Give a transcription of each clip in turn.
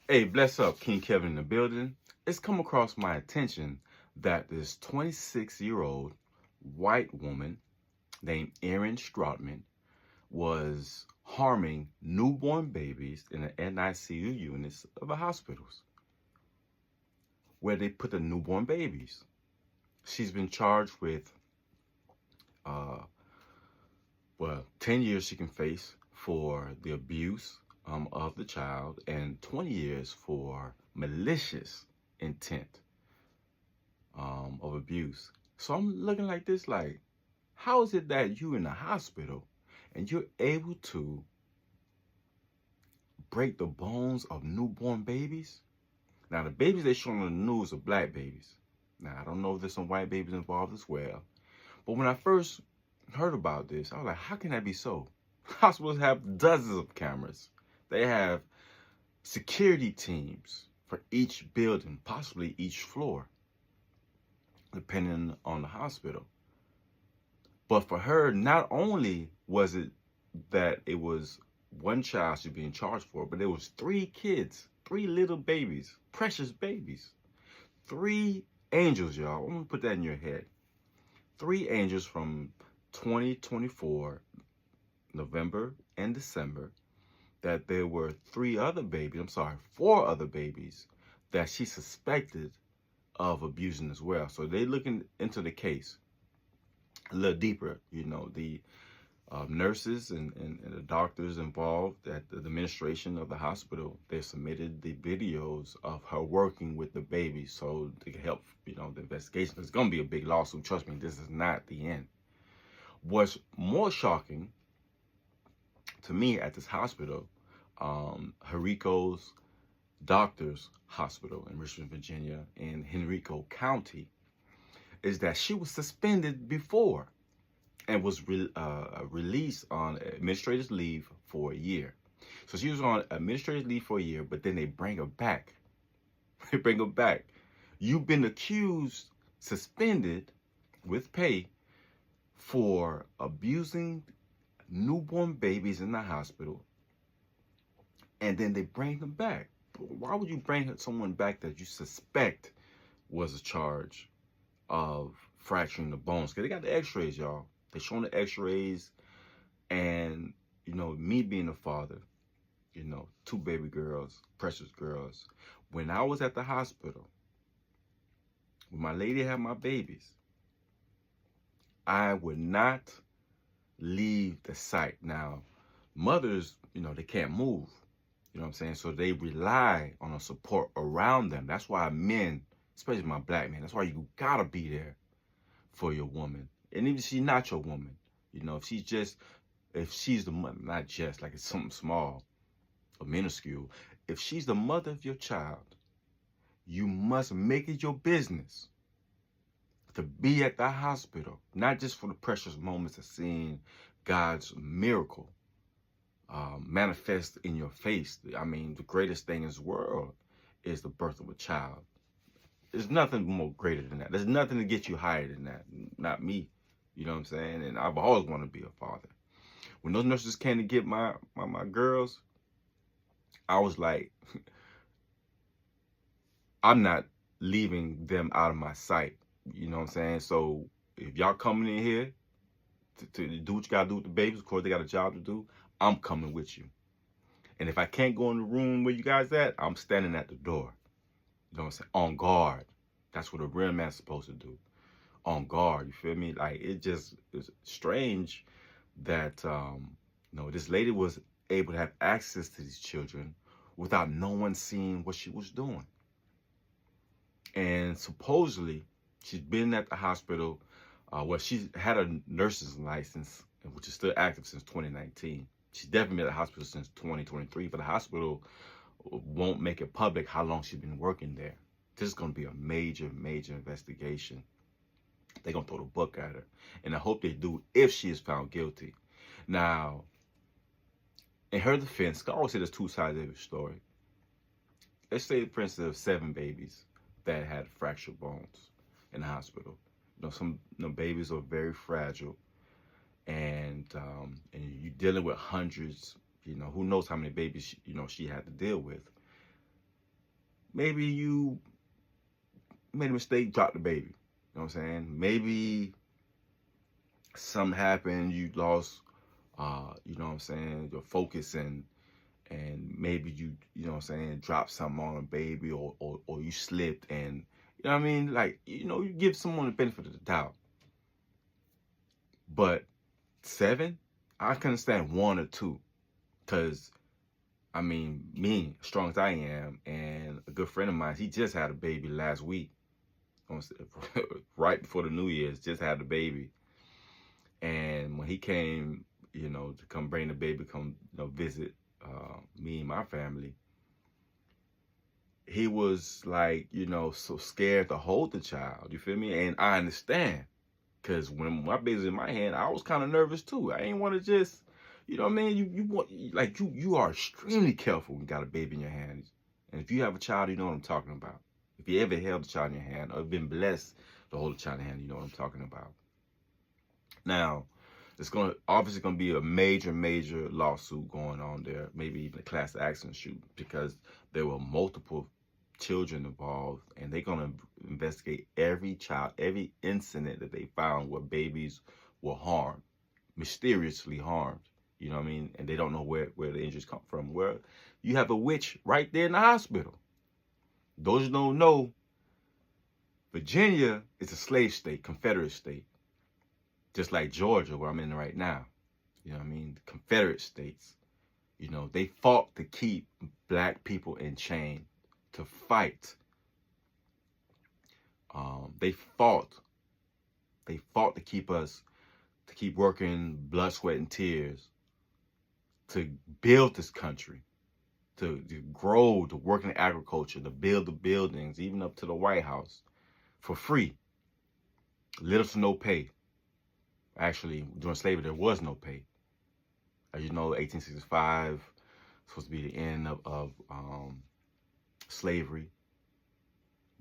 Hey, bless up, King Kevin in the building. It's come across my attention that this 26-year-old white woman named Erin Stroutman was harming newborn babies in the NICU units of the hospitals where they put the newborn babies. She's been charged with, uh, 10 years she can face for the abuse of the child and 20 years for malicious intent of abuse. So I'm looking like this, like, how is it that you in the hospital and you're able to break the bones of newborn babies? Now, the babies they show on the news are black babies. Now, I don't know if there's some white babies involved as well. But when I first heard about this, I was like, how can that be so? Hospitals have dozens of cameras. They have security teams for each building, possibly each floor, depending on the hospital. But for her, not only was it that it was one child she's being charged for, but there was three kids, three little babies, precious babies, three angels, y'all. I'm gonna put that in your head. Three angels from 2024, November and December, that there were four other babies that she suspected of abusing as well. So they looking into the case a little deeper. The nurses and the doctors involved at the administration of the hospital, they submitted the videos of her working with the baby so to help, the investigation. It's going to be a big lawsuit. Trust me, this is not the end. What's more shocking to me at this hospital, Henrico's Doctors Hospital in Richmond, Virginia, in Henrico County, is that she was suspended before and was released on administrative leave for a year. So she was on administrative leave for a year, but then they bring her back. They bring her back. You've been accused, suspended with pay for abusing newborn babies in the hospital, and then they bring them back. Why would you bring someone back that you suspect was a charge of fracturing the bones? Because they got the x-rays, y'all. They showing the x-rays, and, me being a father, two baby girls, precious girls. When I was at the hospital, when my lady had my babies, I would not leave the site. Now, mothers, they can't move. You know what I'm saying? So they rely on a support around them. That's why men, especially my black men, that's why you gotta be there for your woman. And even if she's not your woman, if she's the mother, not just like it's something small or minuscule, if she's the mother of your child, you must make it your business to be at the hospital, not just for the precious moments of seeing God's miracle manifest in your face. I mean, the greatest thing in this world is the birth of a child. There's nothing more greater than that. There's nothing to get you higher than that. Not me. You know what I'm saying? And I've always wanted to be a father. When those nurses came to get my girls, I was like, I'm not leaving them out of my sight. You know what I'm saying? So if y'all coming in here to do what you gotta do with the babies, of course they got a job to do, I'm coming with you. And if I can't go in the room where you guys at, I'm standing at the door. You know what I'm saying? On guard. That's what a real man's supposed to do. On guard, you feel me? Like, it just is strange that this lady was able to have access to these children without no one seeing what she was doing. And supposedly she's been at the hospital. She's had a nurse's license, which is still active since 2019. She's definitely been at the hospital since 2023, but the hospital won't make it public how long she's been working there. This is going to be a major, major investigation. They're going to throw the book at her. And I hope they do if she is found guilty. Now, in her defense, I always say there's two sides of every story. Let's say, for instance, there's 7 babies that had fractured bones in the hospital. Some babies are very fragile. And you're dealing with hundreds, who knows how many babies, she had to deal with. maybe you made a mistake, dropped the baby. You know what I'm saying? Maybe something happened, you lost, you know what I'm saying, your focus, and maybe you know what I'm saying, dropped something on a baby, or you slipped, and you know what I mean? Like, you know, you give someone the benefit of the doubt. But 7, I can understand 1 or 2. Because, I mean, me, strong as I am, and a good friend of mine, he just had a baby last week. Right before the New Year's, just had a baby. And when he came, you know, to come bring the baby, come, you know, visit me and my family, he was like, you know, so scared to hold the child. You feel me? And I understand. Because when my baby's in my hand, I was kind of nervous too. I ain't want to just, you know what I mean? You want, like, you are extremely careful when you got a baby in your hands. And if you have a child, you know what I'm talking about. If you ever held a child in your hand or been blessed to hold a child in your hand, you know what I'm talking about. Now, it's obviously gonna be a major lawsuit going on there, maybe even a class action suit, because there were multiple children involved, and they're gonna investigate every child, every incident that they found where babies were harmed, mysteriously harmed. You know what I mean? And they don't know where the injuries come from. Where you have a witch right there in the hospital. Those who don't know, Virginia is a slave state, Confederate state. Just like Georgia, where I'm in right now. You know what I mean? The Confederate states. You know, they fought to keep black people in chains, to fight. They fought to keep us, to keep working blood, sweat, and tears, to build this country, to grow, to work in agriculture, to build the buildings, even up to the White House, for free. Little to no pay. Actually, during slavery, there was no pay. As you know, 1865 supposed to be the end of slavery.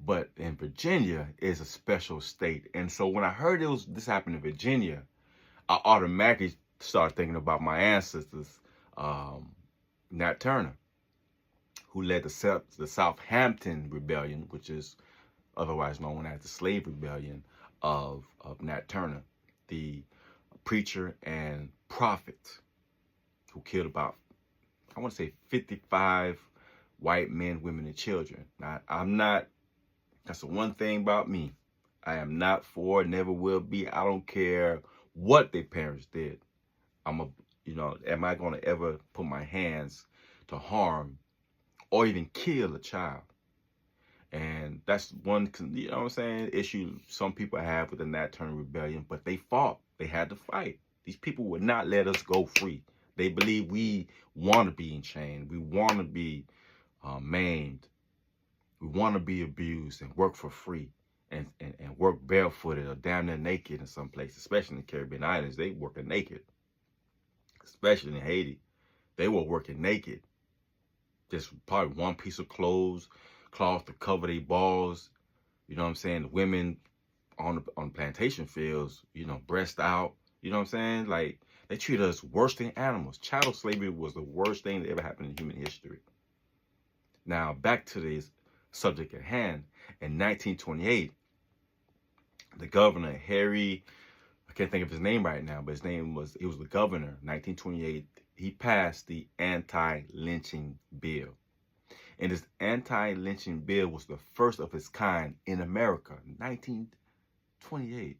But in Virginia is a special state. And so when I heard this happened in Virginia, I automatically started thinking about my ancestors, Nat Turner, who led the Southampton Rebellion, which is otherwise known as the Slave Rebellion of Nat Turner, the preacher and prophet who killed about, I want to say, 55 white men, women, and children. Now, that's the one thing about me. I am not for, never will be. I don't care what their parents did. am I going to ever put my hands to harm or even kill a child? And that's one, you know what I'm saying, issue some people have with the Nat Turner Rebellion, but they fought. They had to fight. These people would not let us go free. They believe we want to be enchained. We want to be maimed. We want to be abused and work for free and work barefooted or damn near naked in some places, especially in the Caribbean islands. They working naked, especially in Haiti. They were working naked. Just probably one piece of cloth to cover their balls. You know what I'm saying? The women on plantation fields, you know, breast out. You know what I'm saying? Like, they treat us worse than animals. Chattel slavery was the worst thing that ever happened in human history. Now, back to this subject at hand. In 1928, the governor, Harry, I can't think of his name right now, but he was the governor, 1928, he passed the anti-lynching bill. And this anti-lynching bill was the first of its kind in America, 1928.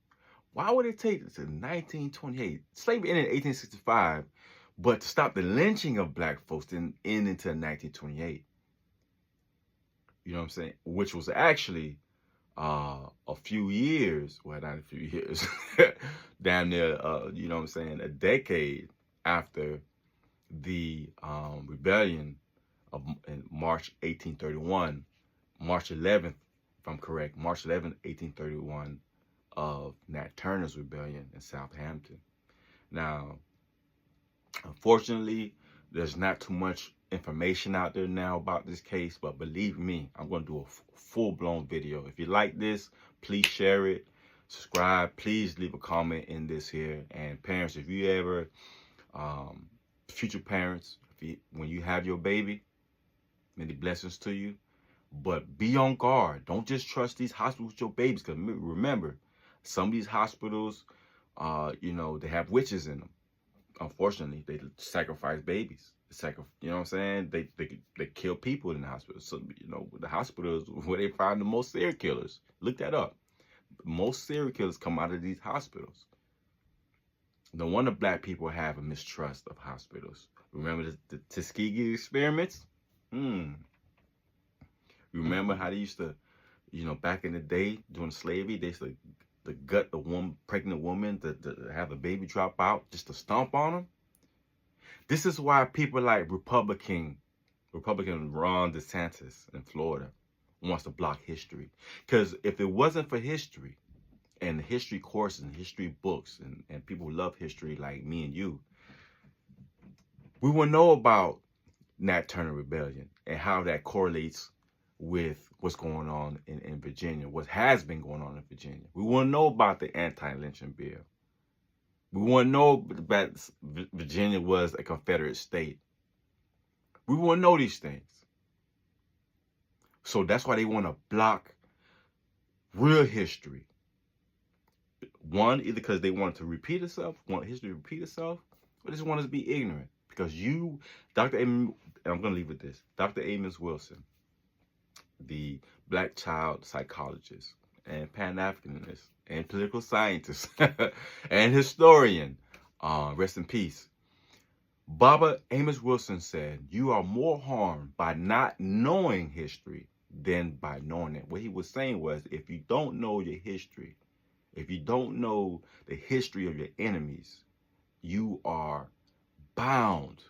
Why would it take to 1928? Slavery ended in 1865, but to stop the lynching of black folks didn't end until 1928. You know what I'm saying? Which was actually a few years, well, not a few years, damn near, you know what I'm saying, a decade after the rebellion of in March 1831, March 11th, if I'm correct, March 11th, 1831, of Nat Turner's rebellion in Southampton. Now, unfortunately, there's not too much information out there now about this case, but believe me, I'm going to do a full-blown video. If you like this, please share it, subscribe, please leave a comment in this here. And parents, if you ever, future parents, when you have your baby, many blessings to you. But be on guard. Don't just trust these hospitals with your babies. Because remember, some of these hospitals, they have witches in them. Unfortunately, they sacrifice babies. You know what I'm saying? They kill people in the hospital. So, the hospitals where they find the most serial killers. Look that up. Most serial killers come out of these hospitals. No wonder black people have a mistrust of hospitals. Remember the Tuskegee experiments? Remember how they used to, back in the day during slavery, they used to gut the pregnant woman to have the baby drop out just to stomp on them? This is why people like Republican Ron DeSantis in Florida wants to block history. Because if it wasn't for history and history courses and history books and people who love history like me and you, we will know about Nat Turner Rebellion and how that correlates with what's going on in Virginia, what has been going on in Virginia. We want to know about the anti-lynching bill. We want to know that Virginia was a Confederate state. We want to know these things. So that's why they want to block real history. One, either because they want it to repeat itself, want history to repeat itself, or they just want us to be ignorant. Because Dr. Amos, and I'm going to leave with this, Dr. Amos Wilson, the black child psychologist and Pan-Africanist and political scientist and historian, rest in peace. Baba Amos Wilson said, "You are more harmed by not knowing history than by knowing it." What he was saying was, if you don't know your history, if you don't know the history of your enemies, you are bound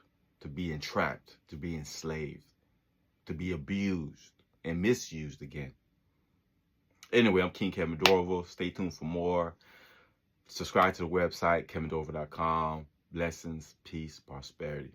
to be entrapped, to be enslaved, to be abused and misused again. Anyway, I'm King Kevin Dorival. Stay tuned for more. Subscribe to the website, KevinDorival.com. Blessings, peace, prosperity.